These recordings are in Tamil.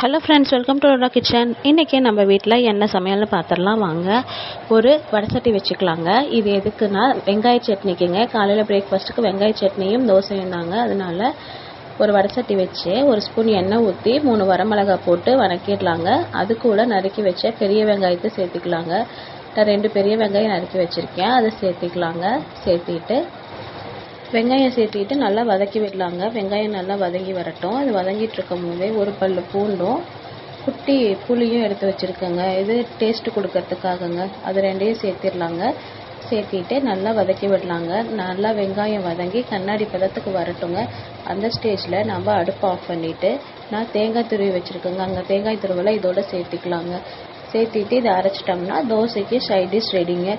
Hello friends, welcome to Arora kitchen. இன்றைக்கி நம்ம வீட்டில் என்ன சமையல்னு பார்த்துடலாம் வாங்க. ஒரு வடசட்டி வச்சுக்கலாங்க. இது எதுக்குன்னா வெங்காய சட்னிக்குங்க. காலையில் பிரேக்ஃபாஸ்ட்டுக்கு வெங்காய சட்னியும் தோசையும் தாங்க. அதனால் ஒரு வடசட்டி வச்சு ஒரு ஸ்பூன் எண்ணெய் ஊற்றி 3 வரமிளகா போட்டு வதக்கிடலாங்க. அது கூட நறுக்கி வச்ச பெரிய வெங்காயத்தை சேர்த்துக்கலாங்க. நான் 2 பெரிய வெங்காயம் நறுக்கி வச்சுருக்கேன், அதை சேர்த்துக்கலாங்க. வெங்காயம் சேர்த்துக்கிட்டு நல்லா வதக்கி விடலாங்க. வெங்காயம் நல்லா வதங்கி வரட்டும். அது வதங்கிட்டு இருக்கும் போதே ஒரு பல் பூண்டும் குட்டி புளியும் எடுத்து வச்சுருக்கேங்க. இது டேஸ்ட்டு கொடுக்கறதுக்காகங்க. அது 2ஐயும் சேர்த்திடலாங்க. சேர்த்திட்டு நல்லா வதக்கி விடலாங்க. நல்லா வெங்காயம் வதங்கி கண்ணாடி பதத்துக்கு வரட்டுங்க. அந்த ஸ்டேஜில் நம்ம அடுப்பு ஆஃப் பண்ணிவிட்டு நான் தேங்காய் துருவி வச்சுருக்கேங்க. அங்கே தேங்காய் துருவலை இதோட சேர்த்துக்கலாங்க. சேர்த்திட்டு இதை அரைச்சிட்டோம்னா தோசைக்கு சைட் டிஷ் ரெடிங்க.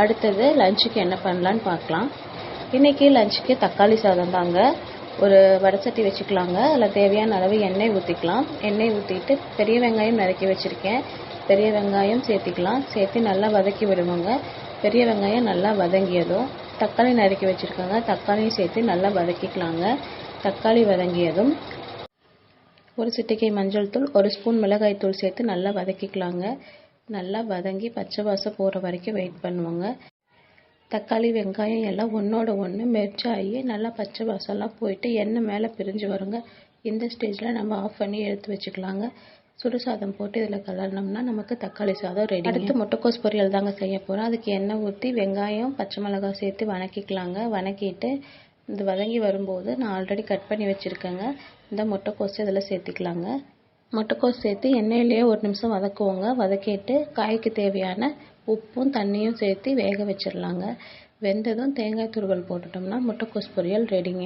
அடுத்தது லஞ்சுக்கு என்ன பண்ணலான்னு பார்க்கலாம். இன்றைக்கி லஞ்சுக்கு தக்காளி சாதம் தாங்க. ஒரு வடசட்டி வச்சுக்கலாங்க. அதில் தேவையான அளவு எண்ணெய் ஊற்றிக்கலாம். எண்ணெய் ஊற்றிட்டு பெரிய வெங்காயம் நறுக்கி வச்சுருக்கேன், பெரிய வெங்காயம் சேர்த்திக்கலாம். சேர்த்து நல்லா வதக்கி விடுவோங்க. பெரிய வெங்காயம் நல்லா வதங்கியதும் தக்காளி நறுக்கி வச்சுருக்காங்க, தக்காளியும் சேர்த்து நல்லா வதக்கிக்கலாங்க. தக்காளி வதங்கியதும் ஒரு சிட்டிகை மஞ்சள் தூள், 1 ஸ்பூன் மிளகாய் தூள் சேர்த்து நல்லா வதக்கிக்கலாங்க. நல்லா வதங்கி பச்சை வாசம் போகிற வரைக்கும் வெயிட் பண்ணுவோங்க. தக்காளி வெங்காயம் எல்லாம் ஒன்றோட ஒன்று மெர்ஜ் ஆகி நல்லா பச்சை வாசம்லாம் போயிட்டு எண்ணெய் மேலே பிரிஞ்சு வருங்க. இந்த ஸ்டேஜில் நம்ம ஆஃப் பண்ணி எடுத்து வச்சுக்கலாங்க. சுடுசாதம் போட்டு இதில் கலர்னோம்னா நமக்கு தக்காளி சாதம் ரெடி. அடுத்து முட்டைக்கோஸ் பொரியல் தாங்க செய்ய போகிறோம். அதுக்கு எண்ணெய் ஊற்றி வெங்காயம் பச்சை மிளகாய் சேர்த்து வதக்கிக்கலாங்க. வதக்கிட்டு இந்த வதங்கி வரும்போது நான் ஆல்ரெடி கட் பண்ணி வச்சுருக்கேங்க இந்த முட்டைக்கோஸ் இதில் சேர்த்திக்கலாங்க. முட்டைக்கோஸ் சேர்த்து எண்ணெயிலேயே 1 நிமிஷம் வதக்குவோங்க. வதக்கிட்டு காய்க்கு தேவையான உப்பும் தண்ணியும் சேர்த்து வேக வச்சிடலாங்க. வெந்ததும் தேங்காய் துருவல் போட்டுட்டோம்னா முட்டைக்கோஸ் பொரியல் ரெடிங்க.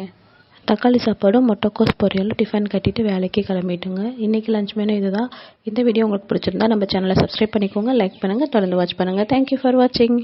தக்காளி சாப்பாடும் முட்டைக்கோஸ் பொரியல் டிஃபன் கட்டிட்டு வேலைக்கு கிளம்பிட்டுங்க. இன்றைக்கி லஞ்ச் மெனு இதுதான். இந்த வீடியோ உங்களுக்கு பிடிச்சிருந்தா நம்ம சேனலை சப்ஸ்கிரைப் பண்ணிக்கோங்க, லைக் பண்ணுங்கள், தொடர்ந்து வாட்ச் பண்ணுங்கள். தேங்க்யூ ஃபார் வாட்சிங்.